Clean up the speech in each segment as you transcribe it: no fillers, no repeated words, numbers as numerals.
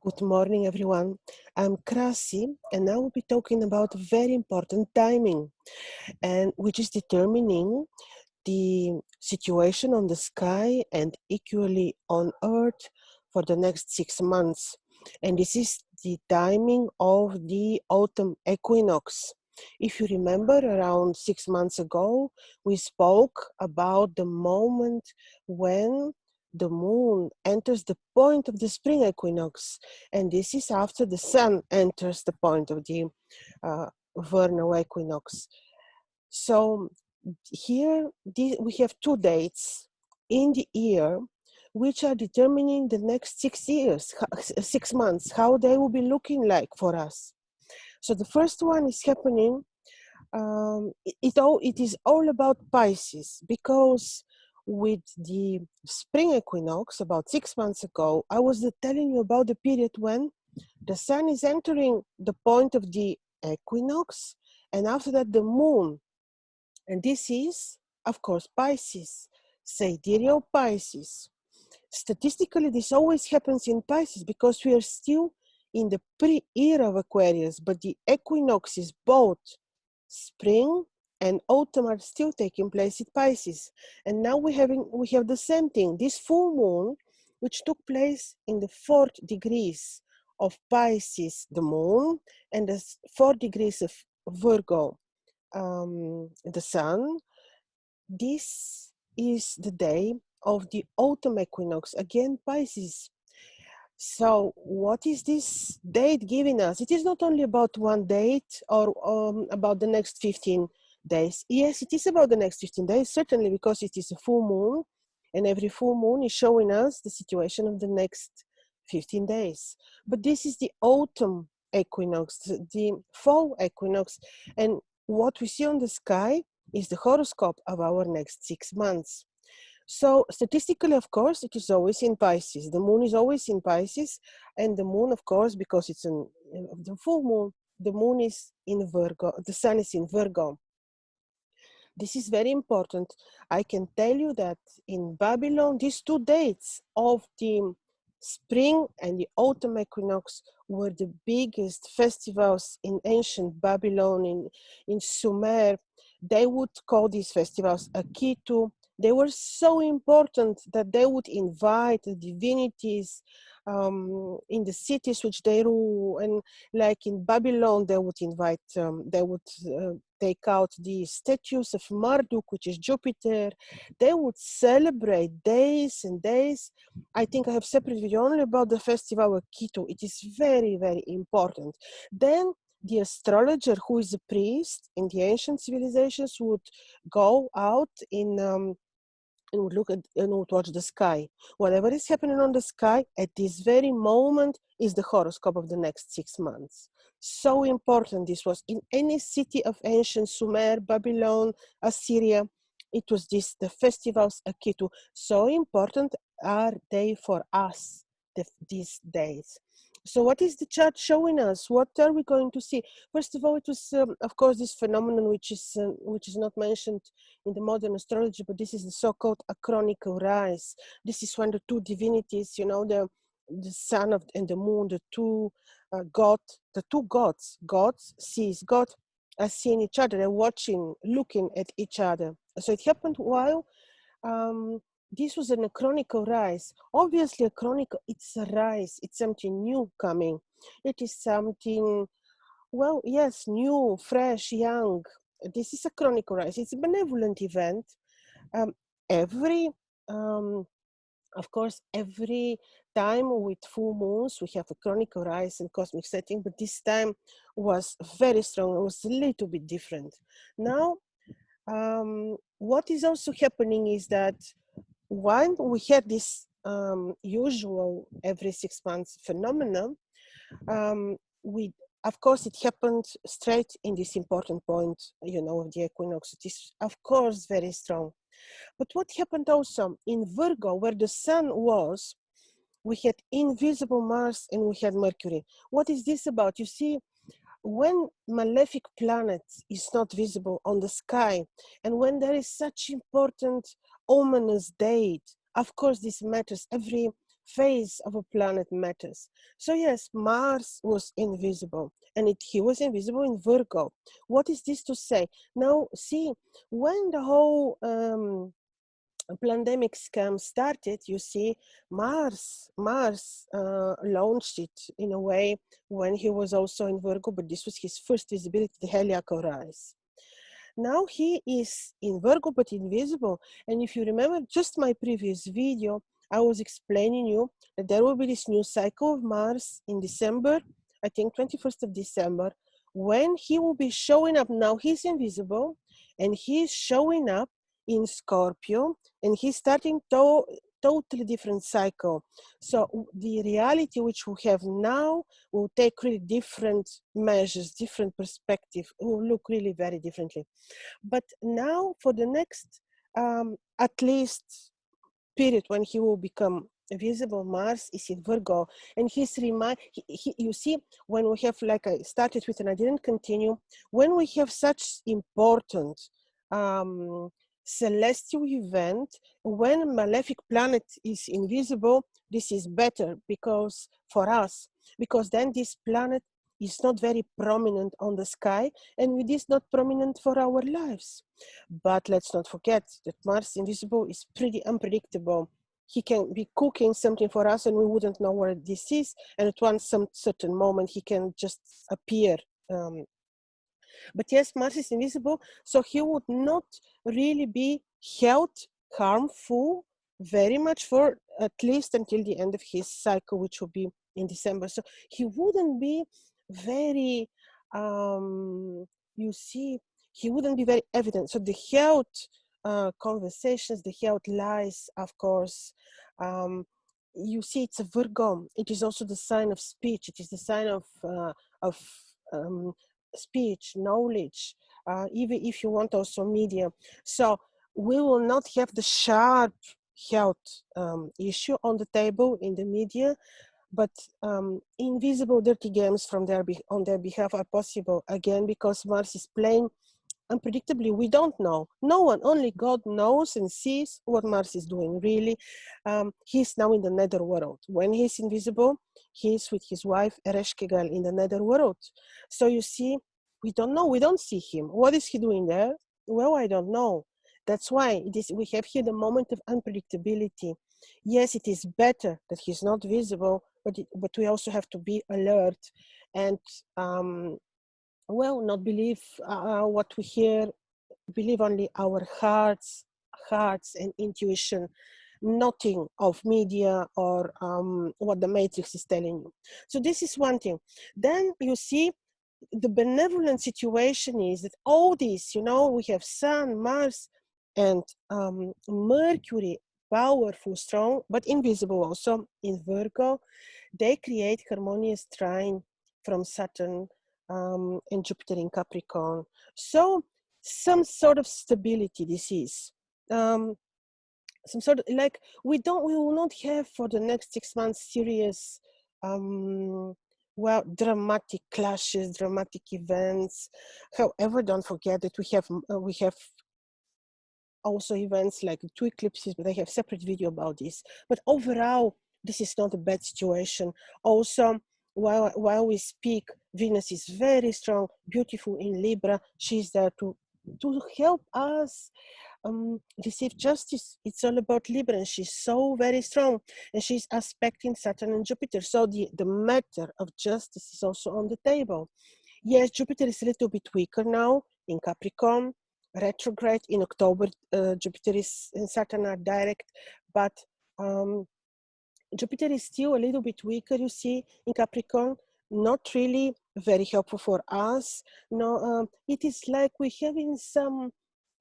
Good morning, everyone. I'm Krasi, and I will be talking about very important timing, and which is determining the situation on the sky and equally on Earth for the next 6 months. And this is the timing of the autumn equinox. If you remember, around 6 months ago, we spoke about the moment when the moon enters the point of the spring equinox, and this is after the sun enters the point of the vernal equinox. So here we have two dates in the year which are determining the next 6 years, 6 months, how they will be looking like for us. So the first one is happening, it is all about Pisces, because with the spring equinox about 6 months ago, I was telling you about the period when the sun is entering the point of the equinox, and after that the moon. And this is, of course, Pisces, Sidereal Pisces. Statistically, this always happens in Pisces because we are still in the pre-era of Aquarius, but the equinoxes, both spring and autumn, are still taking place in Pisces. And now we have the same thing, this full moon, which took place in the 4th degrees of Pisces, the moon, and the 4 degrees of Virgo, the sun. This is the day of the autumn equinox, again Pisces. So what is this date giving us? It is not only about one date or about the next 15 days. Yes, it is about the next 15 days, certainly, because it is a full moon, and every full moon is showing us the situation of the next 15 days. But this is the autumn equinox, the fall equinox, and what we see on the sky is the horoscope of our next 6 months. So statistically, of course, it is always in Pisces. The moon is always in Pisces, and the moon, of course, because it's the full moon, the moon is in Virgo, the sun is in Virgo. This is very important. I can tell you that in Babylon, these two dates of the spring and the autumn equinox were the biggest festivals in ancient Babylon, in Sumer. They would call these festivals Akitu. They were so important that they would invite the divinities in the cities which they rule. And like in Babylon, they would invite, take out the statues of Marduk, which is Jupiter. They would celebrate days and days. I think I have separate video only about the festival of Akitu. It is very, very important. Then the astrologer, who is a priest in the ancient civilizations, would go out and would look at and would watch the sky. Whatever is happening on the sky at this very moment is the horoscope of the next 6 months. So important this was in any city of ancient Sumer, Babylon, Assyria. It was this, the festivals Akitu. So important are they for us, these days. So what is the chart showing us? What are we going to see? First of all, it was, of course, this phenomenon which is not mentioned in the modern astrology, but this is the so-called acronical rise. This is when the two divinities, the sun and the moon, the two gods, God sees, God are seeing each other, they're watching, looking at each other. So it happened while this was an acronical rise. Obviously, it's a rise. It's something new coming. It is something, well, yes, new, fresh, young. This is a chronicle rise. It's a benevolent event. Um, every, of course, every time with full moons, we have a chronicle rise and cosmic setting, but this time was very strong. It was a little bit different. Now, what is also happening is that when we had this usual every 6 months phenomenon, we, of course, it happened straight in this important point, of the equinox. It is, of course, very strong. But what happened also in Virgo, where the sun was, we had invisible Mars and we had Mercury. What is this about? You see, when malefic planet is not visible on the sky, and when there is such important ominous date, of course this matters. Every phase of a planet matters. So yes, Mars was invisible, and he was invisible in Virgo. What is this to say? Now, see, when the whole pandemic scam started, you see, Mars launched it in a way when he was also in Virgo, but this was his first visibility, the heliacal rise. Now he is in Virgo, but invisible. And if you remember just my previous video, I was explaining you that there will be this new cycle of Mars in December, I think 21st of December, when he will be showing up. Now he's invisible, and he's showing up in Scorpio, and he's starting totally different cycle. So the reality which we have now will take really different measures, different perspective, will look really very differently. But now for the next at least period when he will become visible, Mars is in Virgo, and you see, when we have, like I started with and I didn't continue, when we have such important celestial event, when a malefic planet is invisible, this is better because for us, because then this planet is not very prominent on the sky, and it is not prominent for our lives. But let's not forget that Mars invisible is pretty unpredictable. He can be cooking something for us and we wouldn't know where this is, and at some certain moment he can just appear. But yes, Mars is invisible, so he would not really be health harmful very much for at least until the end of his cycle, which will be in December. So he wouldn't be very, you see, he wouldn't be very evident. So the health conversations, the health lies, of course, you see, it's a Virgo. It is also the sign of speech. It is the sign of speech, knowledge, even if you want also media. So we will not have the sharp health issue on the table in the media, but invisible dirty games from on their behalf are possible, again, because Mars is playing unpredictably. We don't know. No one, only God knows and sees what Mars is doing, really. He's now in the netherworld. When he's invisible, he's with his wife, Ereshkigal, in the netherworld. So you see, we don't know. We don't see him. What is he doing there? Well, I don't know. That's why we have here the moment of unpredictability. Yes, it is better that he's not visible, but we also have to be alert and well, not believe what we hear, believe only our hearts and intuition, nothing of media or what the matrix is telling you. So this is one thing. Then you see, the benevolent situation is that all this, you know, we have Sun, Mars, and Mercury, powerful, strong, but invisible also in Virgo. They create harmonious trine from Saturn and Jupiter in Capricorn. So some sort of stability this is. Some sort of, like, we will not have for the next 6 months serious well, dramatic clashes, dramatic events. However, don't forget that we have also events like the two eclipses, but I have separate video about this. But overall, this is not a bad situation. Also, while we speak, Venus is very strong, beautiful in Libra. She's there to help us receive justice. It's all about Libra, and she's so very strong, and she's aspecting Saturn and Jupiter. So the matter of justice is also on the table. Yes, Jupiter is a little bit weaker now in Capricorn, retrograde in October. Jupiter and Saturn are direct, but Jupiter is still a little bit weaker, you see, in Capricorn. Not really very helpful for us. No, it is like we're having some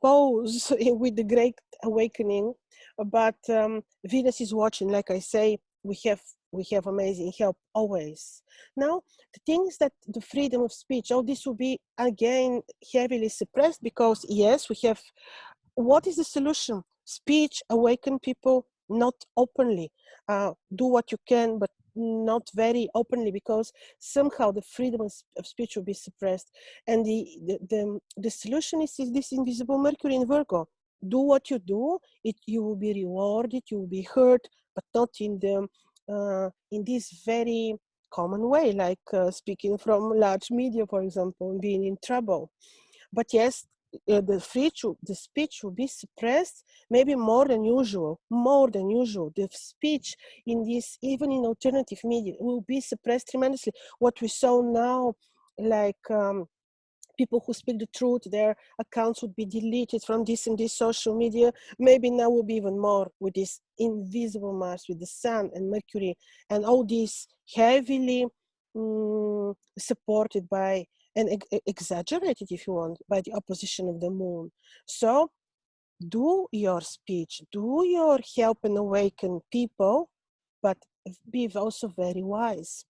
pause with the Great Awakening, but Venus is watching. Like I say, we have amazing help always. Now, the things that the freedom of speech, all this will be again heavily suppressed because yes, we have. What is the solution? Speech, awaken people, not openly. Do what you can, but not very openly, because somehow the freedom of speech will be suppressed. And the solution is this invisible Mercury in Virgo. Do what you do, you will be rewarded, you will be heard, but not in the in this very common way, like speaking from large media, for example, and being in trouble. But yes, the speech will be suppressed, maybe more than usual. The speech in this, even in alternative media, will be suppressed tremendously. What we saw now, like people who speak the truth, their accounts would be deleted from this and this social media. Maybe now will be even more with this invisible Mars, with the Sun and Mercury, and all this heavily supported by and exaggerated, if you want, by the opposition of the Moon. So do your speech, do your help and awaken people, but be also very wise.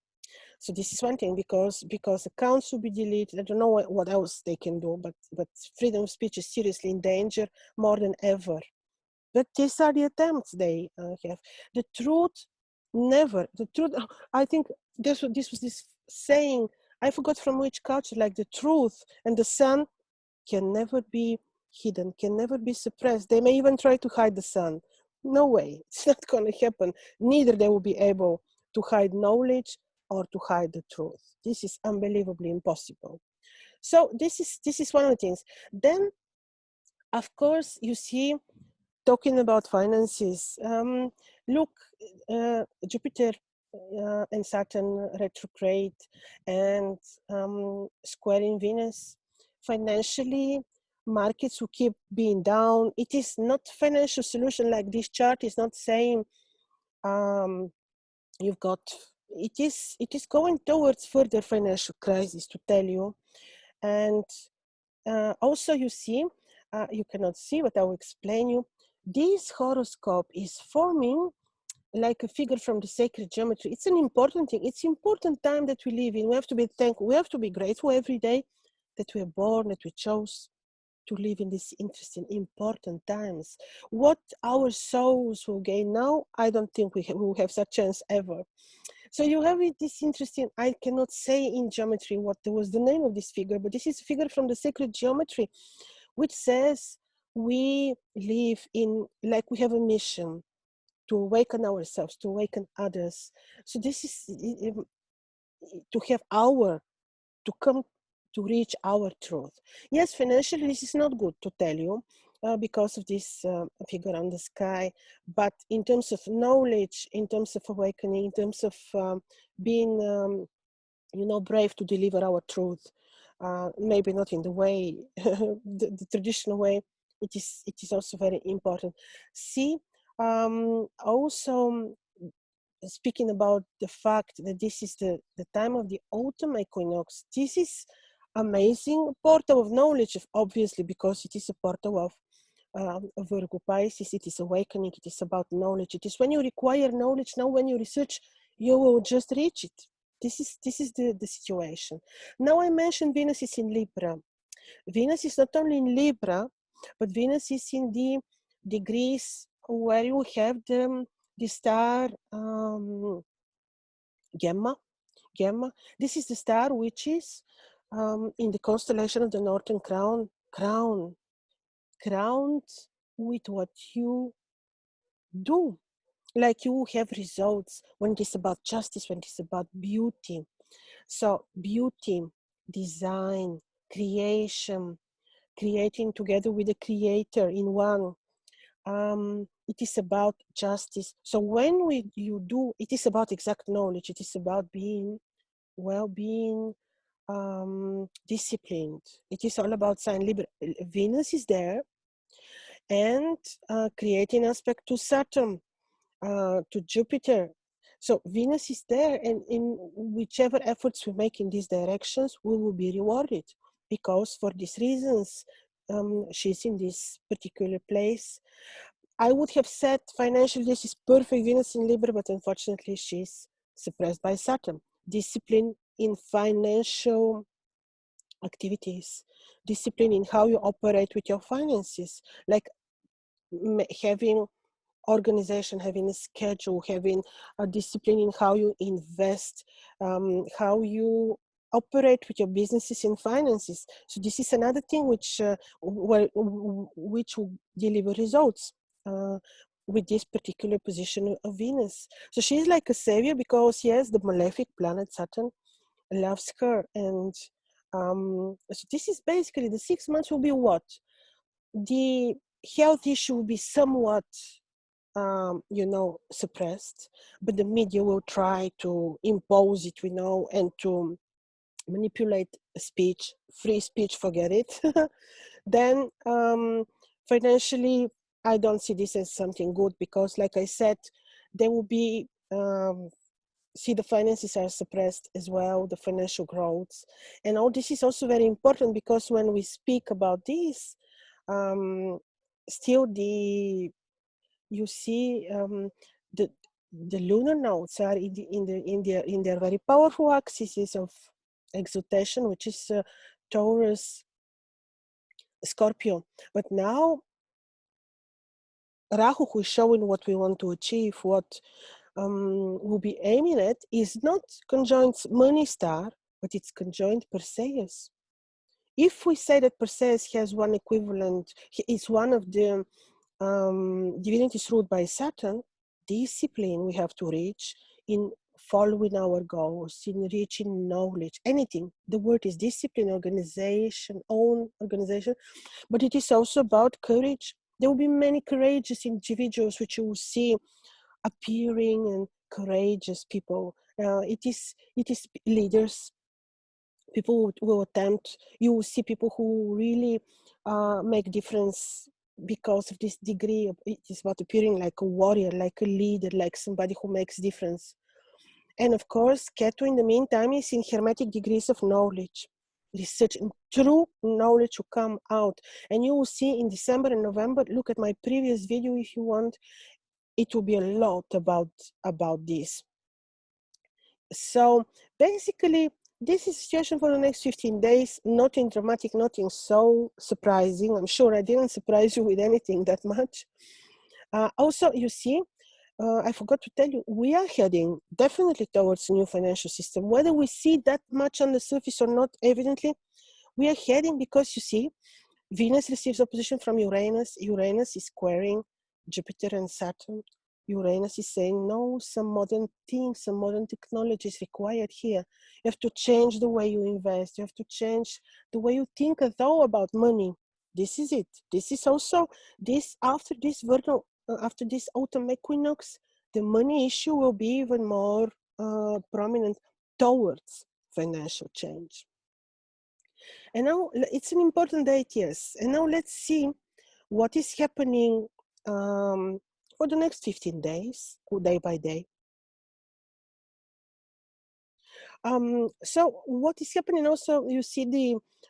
So this is one thing, because accounts will be deleted. I don't know what else they can do, but freedom of speech is seriously in danger more than ever. But these are the attempts they have. The truth, never. The truth. I think this was this saying. I forgot from which culture. Like the truth and the sun can never be hidden, can never be suppressed. They may even try to hide the sun. No way. It's not going to happen. Neither they will be able to hide knowledge or to hide the truth. This is unbelievably impossible. So this is one of the things. Then, of course, you see, talking about finances, look, Jupiter and Saturn retrograde and squaring Venus. Financially, markets will keep being down. It is not financial solution, like this chart is not saying you've got, it is going towards further financial crisis, to tell you. And also you see, you cannot see, but I will explain you. This horoscope is forming like a figure from the sacred geometry. It's an important thing. It's important time that we live in. We have to be thankful. We have to be grateful every day that we are born, that we chose to live in these interesting, important times. What our souls will gain now, I don't think we will have such chance ever. So you have this interesting, I cannot say in geometry what was the name of this figure, but this is a figure from the sacred geometry, which says we live in, like we have a mission to awaken ourselves, to awaken others. So this is to have to come to reach our truth. Yes, financially, this is not good, to tell you, because of this figure on the sky. But in terms of knowledge, in terms of awakening, in terms of being, brave to deliver our truth, maybe not in the way, the traditional way, it is also very important. See, also speaking about the fact that this is the time of the autumn equinox, this is amazing portal of knowledge, obviously, because it is a portal of Virgo Pisces. It is awakening, it is about knowledge. It is when you require knowledge, now when you research, you will just reach it. This is the situation. Now I mentioned Venus is in Libra. Venus is not only in Libra, but Venus is in the degrees where you have the star Gemma. This is the star which is in the constellation of the Northern Crowned with what you do. Like you have results when it is about justice, when it is about beauty. So beauty, design, creation, creating together with the creator in one. It is about justice. So when you do, it is about exact knowledge. It is about being well-being, disciplined. It is all about sign Libra. Venus is there, and creating aspect to Saturn, to Jupiter. So Venus is there, and in whichever efforts we make in these directions, we will be rewarded, because for these reasons, she's in this particular place. I would have said financially this is perfect Venus in Libra, but unfortunately she's suppressed by Saturn. Discipline in financial activities, discipline in how you operate with your finances, like having organization, having a schedule, having a discipline in how you invest, how you operate with your businesses and finances. So this is another thing which will deliver results. with this particular position of Venus. So she's like a savior because, yes, the malefic planet Saturn loves her. And so this is basically the 6 months will be what? The health issue will be somewhat, suppressed, but the media will try to impose it, and to manipulate speech, free speech, forget it. Then financially, I don't see this as something good because, like I said, there will be, see, the finances are suppressed as well, the financial growth. And all this is also very important because when we speak about this, still you see the the lunar nodes are in their very powerful axes of exaltation, which is Taurus, Scorpio. But now Rahu, who is showing what we want to achieve, what we'll be aiming at, is not conjoined money star, but it's conjoined Perseus. If we say that Perseus has one equivalent, he is one of the divinities ruled by Saturn, discipline we have to reach in following our goals, in reaching knowledge, anything. The word is discipline, organization, own organization, but it is also about courage. There will be many courageous individuals which you will see appearing, and courageous people. It is leaders, people who will attempt. You will see people who really make difference because of this degree of, it is about appearing like a warrior, like a leader, like somebody who makes difference. And of course, Ketu in the meantime is in hermetic degrees of knowledge. Research and true knowledge will come out. And you will see in December and November, look at my previous video if you want, it will be a lot about this. So basically, this is the situation for the next 15 days. Nothing dramatic, nothing so surprising. I'm sure I didn't surprise you with anything that much. Also, you see, I forgot to tell you, we are heading definitely towards a new financial system. Whether we see that much on the surface or not, evidently, we are heading because, you see, Venus receives opposition from Uranus. Uranus is squaring Jupiter and Saturn. Uranus is saying, no, some modern things, some modern technology is required here. You have to change the way you invest. You have to change the way you think about money. This is it. This is also, this after this Virgo, after this autumn equinox, the money issue will be even more prominent towards financial change. And now it's an important date, yes. And now let's see what is happening for the next 15 days, day by day. So what is happening also, you see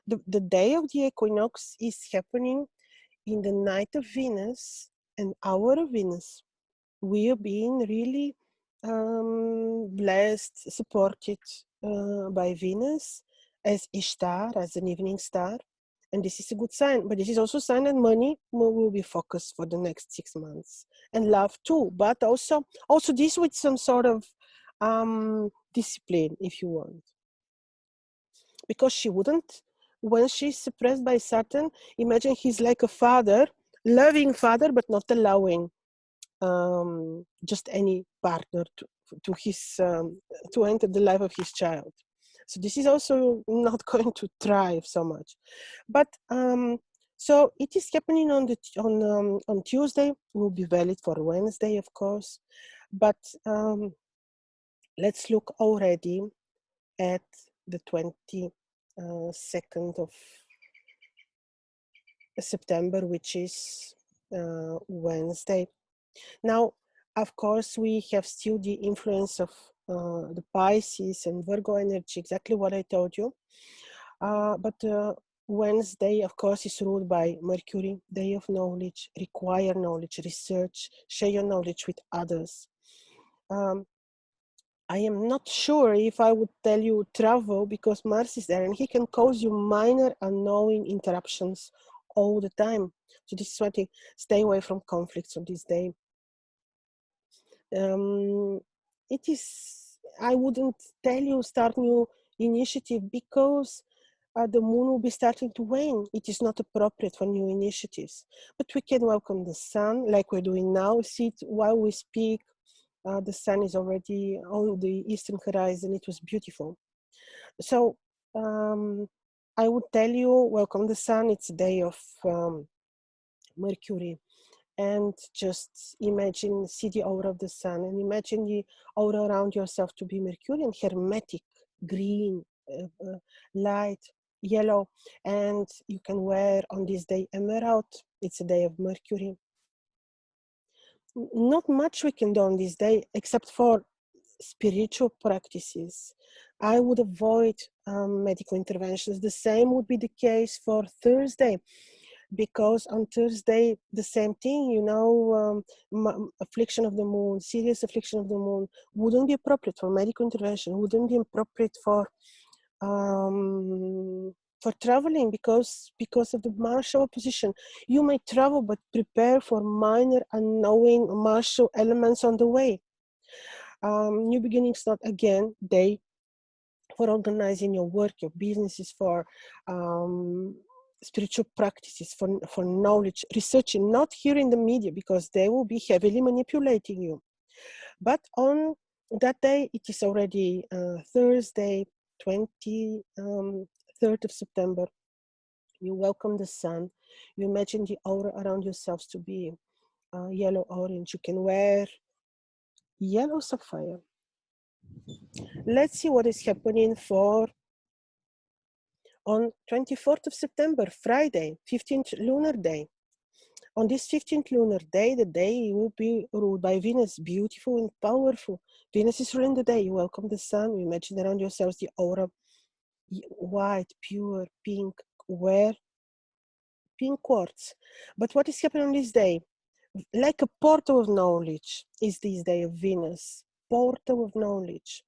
the day of the equinox is happening in the night of Venus and hour of Venus. We are being really blessed, supported by Venus as Ishtar, as an evening star. And this is a good sign, but this is also a sign that money will be focused for the next 6 months, and love too, but also this with some sort of discipline, if you want, because she wouldn't, when she's suppressed by Saturn, imagine he's like a father, loving father, but not allowing just any partner to his to enter the life of his child. So this is also not going to thrive so much. But so it is happening on Tuesday. Will be valid for Wednesday, of course. But let's look already at the 22nd of September, which is Wednesday. Now, of course, we have still the influence of the Pisces and Virgo energy, exactly what I told you. But Wednesday, of course, is ruled by Mercury, day of knowledge, require knowledge, research, share your knowledge with others. I am not sure if I would tell you travel, because Mars is there and he can cause you minor unknowing interruptions all the time. So this is why I stay away from conflicts on this day. It is, I wouldn't tell you start new initiative, because the moon will be starting to wane. It is not appropriate for new initiatives. But we can welcome the sun like we're doing now. See it while we speak. The sun is already on the eastern horizon. It was beautiful. So I would tell you, welcome the sun. It's a day of Mercury. And just imagine, see the aura of the sun, and imagine the aura around yourself to be Mercurian, hermetic, green, light, yellow. And you can wear on this day emerald. It's a day of Mercury. Not much we can do on this day except for spiritual practices. I would avoid medical interventions. The same would be the case for Thursday, because on Thursday, the same thing, you know, affliction of the moon, serious affliction of the moon wouldn't be appropriate for medical intervention, wouldn't be appropriate for traveling because of the martial opposition. You may travel, but prepare for minor unknowing martial elements on the way. New beginnings, not again, day for organizing your work, your businesses, for spiritual practices, for knowledge, researching, not here in the media because they will be heavily manipulating you. But on that day, it is already Thursday, 23rd of September. You welcome the sun. You imagine the aura around yourselves to be yellow orange. You can wear yellow sapphire. Let's see what is happening for on 24th of September, Friday, 15th lunar day. On this 15th lunar day, the day will be ruled by Venus, beautiful and powerful. Venus is ruling the day. You welcome the sun. You imagine around yourselves the aura, white, pure, pink, wear pink quartz. But what is happening on this day? Like a portal of knowledge is this day of Venus. Portal of knowledge.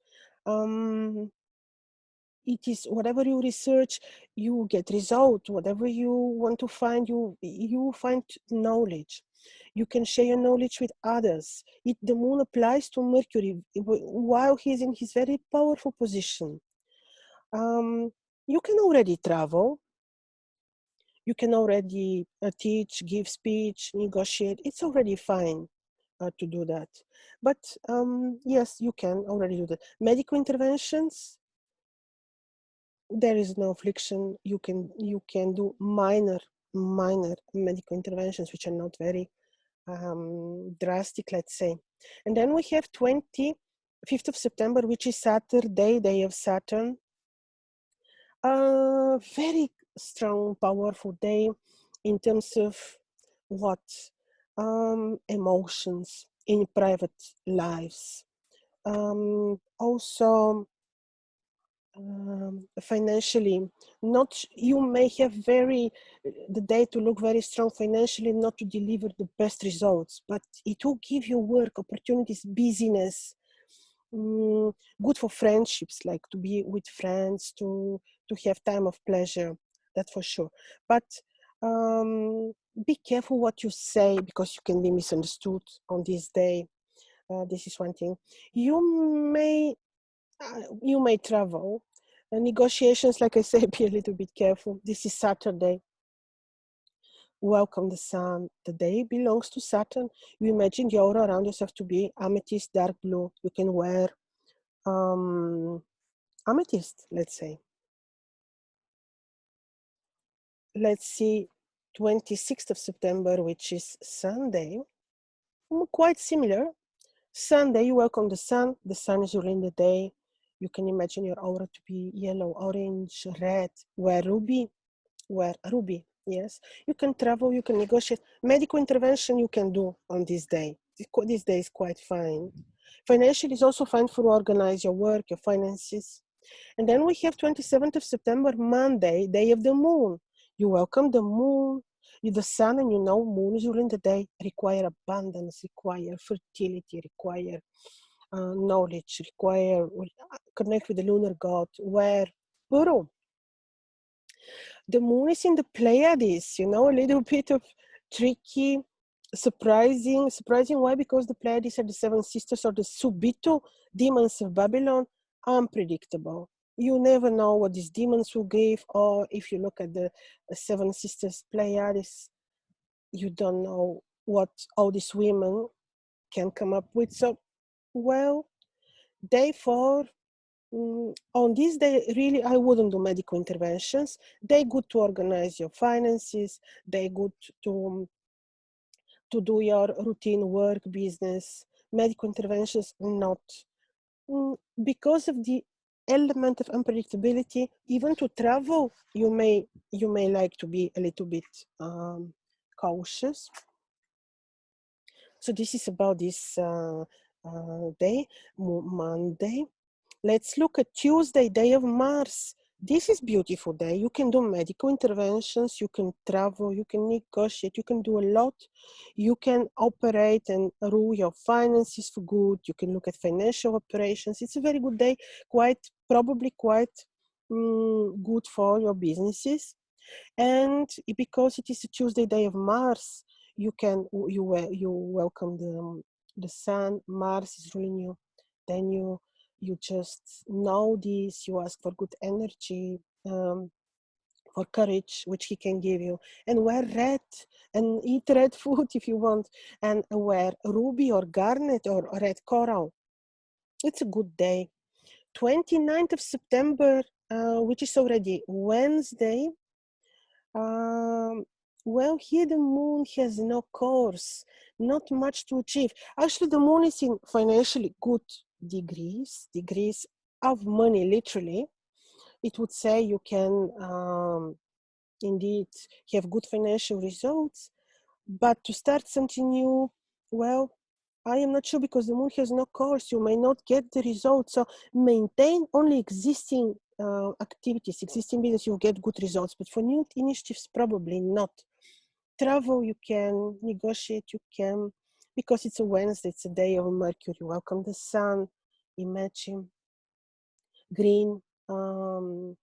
It is whatever you research, you get result. Whatever you want to find, you find knowledge. You can share your knowledge with others. The moon applies to Mercury while he's in his very powerful position. You can already travel. You can already teach, give speech, negotiate. It's already fine to do that. But yes, you can already do that. Medical interventions, there is no affliction. You can do minor medical interventions, which are not very drastic, let's say. And then we have 25th of September, which is Saturday, day of Saturn. Very strong, powerful day in terms of what? Emotions in private lives. Also, financially, not, you may have the day to look very strong financially, not to deliver the best results, but it will give you work opportunities, busyness, good for friendships, like to be with friends, to have time of pleasure, that's for sure. But be careful what you say, because you can be misunderstood on this day. This is one thing. You may travel. Negotiations, like I say, be a little bit careful. This is Saturday. Welcome the sun. The day belongs to Saturn. You imagine the aura around yourself to be amethyst, dark blue. You can wear amethyst, let's say. Let's see, 26th of September, which is Sunday. Quite similar. Sunday, you welcome the sun. The sun is ruling the day. You can imagine your aura to be yellow, orange, red. Wear ruby. Yes. You can travel, you can negotiate. Medical intervention you can do on this day. This day is quite fine. Financially is also fine for organize your work, your finances. And then we have 27th of September, Monday, day of the moon. You welcome the moon. The sun, and you know, moon is during the day, require abundance, require fertility, require knowledge, require connect with the lunar god, where Peru. The moon is in the Pleiades, you know, a little bit of tricky, surprising. Why? Because the Pleiades are the seven sisters, or the Subito demons of Babylon, unpredictable. you never know what these demons will give, or if you look at the Seven Sisters Pleiades, you don't know what all these women can come up with. So, well, day 4, on this day, really, I wouldn't do medical interventions. They're good to organize your finances. They're good to do your routine work, business. Medical interventions, not. Because of the element of unpredictability, even to travel, you may like to be a little bit cautious. So this is about this day, Monday. Let's look at Tuesday, day of Mars. This is beautiful day. You can do medical interventions, you can travel, you can negotiate, you can do a lot. You can operate and rule your finances for good. You can look at financial operations. It's a very good day, probably quite good for your businesses. And because it is a Tuesday, day of Mars, you welcome the sun. Mars is ruling you. Then you just know this. You ask for good energy, for courage, which he can give you, and wear red and eat red food if you want, and wear ruby or garnet or red coral. It's a good day. 29th of September, which is already Wednesday. Well, here the moon has no course, not much to achieve. Actually, the moon is in financially good degrees of money, literally. It would say you can indeed have good financial results, but to start something new, well, I am not sure, because the moon has no course. You may not get the results. So maintain only existing activities, existing business, you'll get good results. But for new initiatives, probably not. Travel, you can. Negotiate, you can. Because it's a Wednesday, it's a day of Mercury. Welcome the sun. Imagine green, green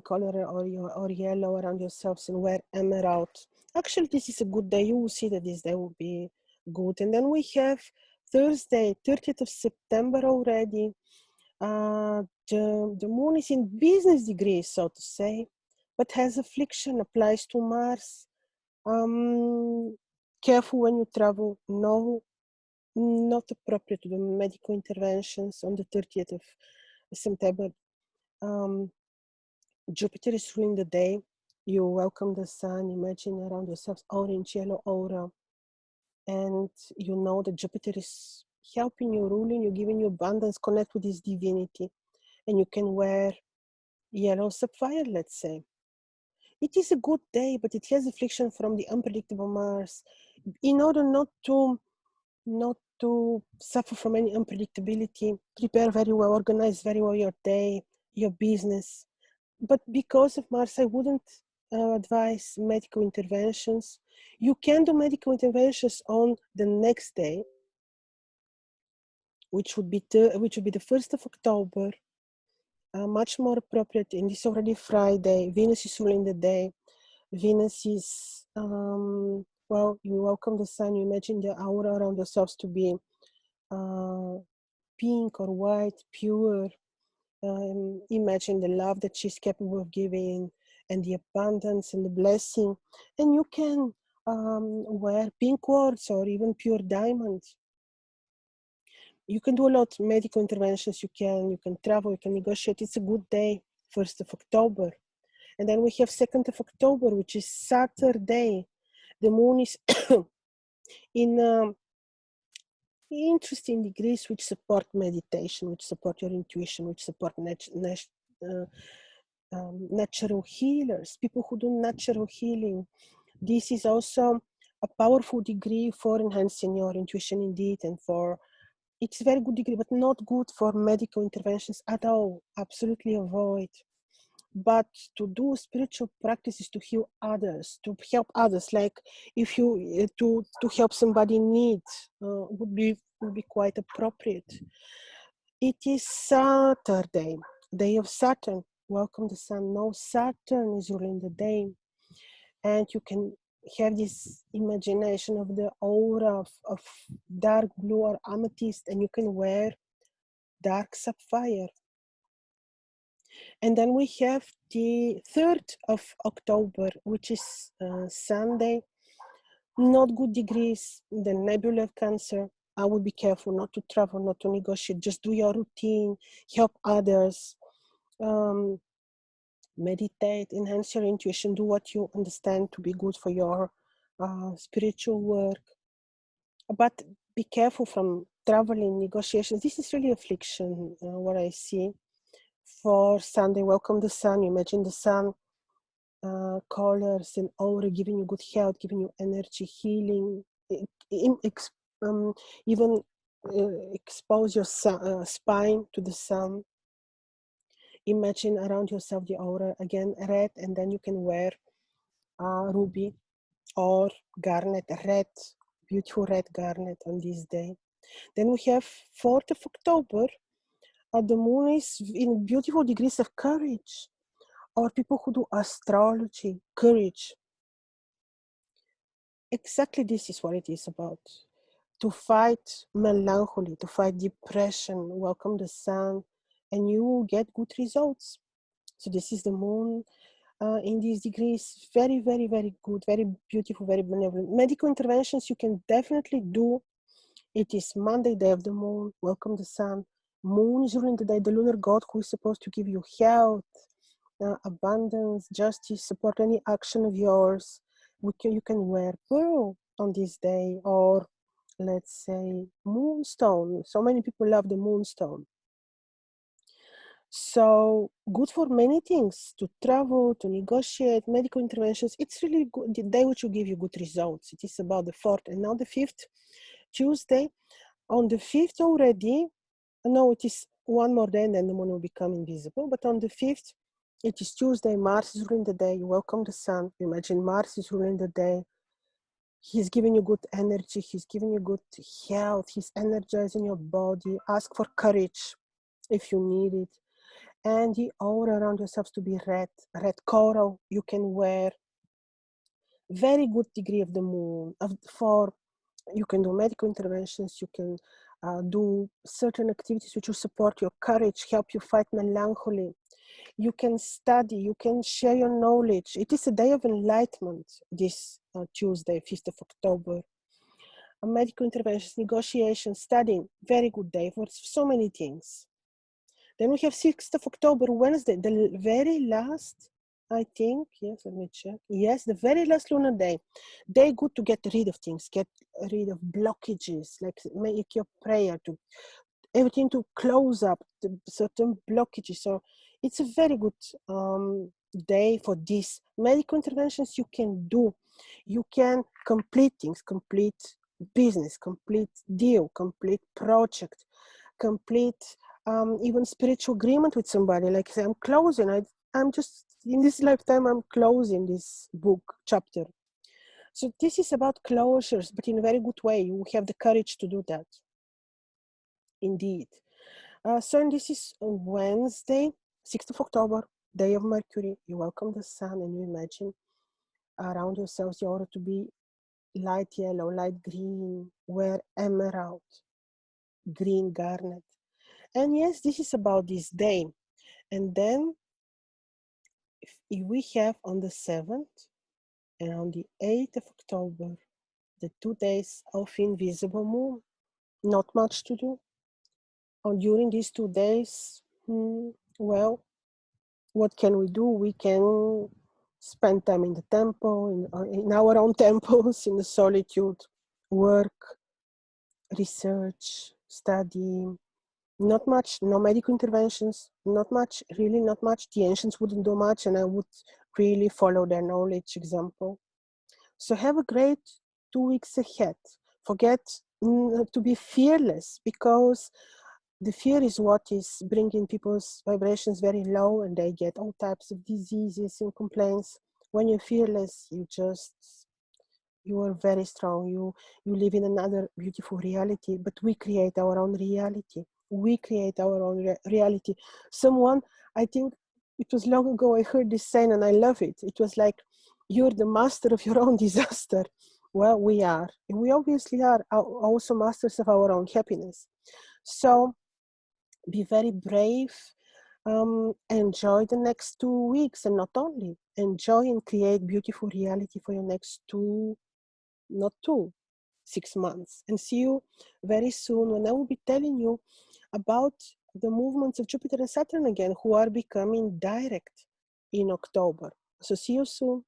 color or yellow around yourselves, and wear emerald. Actually, this is a good day. You will see that this day will be good. And then we have Thursday, 30th of September already. The moon is in business degree, so to say, but has affliction, applies to Mars. Careful when you travel. No, not appropriate to do medical interventions on the 30th of September. Jupiter is ruling the day. You welcome the sun. Imagine around yourselves orange, yellow aura. And you know that Jupiter is helping you, ruling you, giving you abundance, connect with this divinity. And you can wear yellow sapphire, let's say. It is a good day, but it has affliction from the unpredictable Mars. In order not to suffer from any unpredictability, prepare very well, organize very well your day, your business. But because of Mars, I wouldn't advise medical interventions. You can do medical interventions on the next day, which would be the 1st of October. Much more appropriate, and it's already Friday. Venus is ruling the day. Venus is, you welcome the sun. You imagine the aura around yourselves to be pink or white, pure. Imagine the love that she's capable of giving, and the abundance and the blessing. And you can wear pink quartz or even pure diamonds. You can do a lot of medical interventions. You can travel, you can negotiate. It's a good day, 1st of October. And then we have 2nd of October, which is Saturday. The moon is in interesting degrees which support meditation, which support your intuition, which support natural healers, people who do natural healing. This is also a powerful degree for enhancing your intuition indeed, and it's a very good degree, but not good for medical interventions at all. Absolutely avoid. But to do spiritual practices to heal others, to help others, like if you to help somebody in need, would be quite appropriate. It is Saturday, day of Saturn. Welcome the sun. No, Saturn is ruling the day, and you can have this imagination of the aura of dark blue or amethyst, and you can wear dark sapphire. And then we have the 3rd of October, which is Sunday. Not good degrees, the nebula of Cancer. I would be careful not to travel, not to negotiate. Just do your routine, help others, meditate, enhance your intuition, do what you understand to be good for your spiritual work. But be careful from traveling, negotiations. This is really affliction, what I see. For Sunday, welcome the sun. You imagine the sun, colors and aura giving you good health, giving you energy, healing, even expose your spine to the sun. Imagine around yourself the aura, again red, and then you can wear ruby or garnet, red, beautiful red garnet on this day. Then we have 4th of October. The moon is in beautiful degrees of courage, or people who do astrology, courage. Exactly this is what it is about. To fight melancholy, to fight depression, welcome the sun, and you will get good results. So this is the moon in these degrees. Very, very, very good, very beautiful, very benevolent. Medical interventions you can definitely do. It is Monday, day of the moon, welcome the sun. Moon is during the day, the lunar god who is supposed to give you health, abundance, justice, support any action of yours. You can wear pearl on this day, or let's say moonstone. So many people love the moonstone. So good for many things, to travel, to negotiate, medical interventions. It's really good, the day which will give you good results. It is about the 4th, and now the 5th, Tuesday. On the 5th already, no, it is one more day and then the moon will become invisible. But on the 5th, it is Tuesday, Mars is ruling the day. You welcome the sun. You imagine Mars is ruling the day. He's giving you good energy. He's giving you good health. He's energizing your body. Ask for courage if you need it. And the aura around yourselves to be red coral you can wear. Very good degree of the moon. For you can do medical interventions. You can do certain activities which will support your courage, help you fight melancholy. You can study, you can share your knowledge. It is a day of enlightenment, this Tuesday, 5th of October. Medical interventions, negotiations, studying, very good day for so many things. Then we have 6th of October, Wednesday, the very last, I think, yes, let me check. Yes, the very last lunar day. Day good to get rid of things, get rid of blockages, like make your prayer to everything to close up the certain blockages. So it's a very good day for this. Medical interventions you can do. You can complete things, complete business, complete deal, complete project, complete even spiritual agreement with somebody. Like say, I'm closing. I'm just in this lifetime. I'm closing this book chapter. So this is about closures, but in a very good way. You have the courage to do that. Indeed. So this is Wednesday, 6th of October, day of Mercury. You welcome the sun and you imagine around yourselves you ought to be light yellow, light green, wear emerald, green garnet. And yes, this is about this day. And then if we have on the 7th and on the 8th of October, the 2 days of invisible moon, not much to do. During these 2 days, well, what can we do? We can spend time in the temple, in our own temples, in the solitude, work, research, study. Not much, no medical interventions, not much, really not much. The ancients wouldn't do much, and I would really follow their knowledge example. So have a great 2 weeks ahead. Forget to be fearless, because the fear is what is bringing people's vibrations very low, and they get all types of diseases and complaints. When you're fearless, you are very strong. You live in another beautiful reality, but we create our own reality. We create our own reality. Someone, I think it was long ago, I heard this saying and I love it. It was like, you're the master of your own disaster. Well, we are. And we obviously are also masters of our own happiness. So be very brave, Enjoy the next 2 weeks, and not only enjoy and create beautiful reality for your next 6 months. And see you very soon when I will be telling you about the movements of Jupiter and Saturn again, who are becoming direct in October. So see you soon.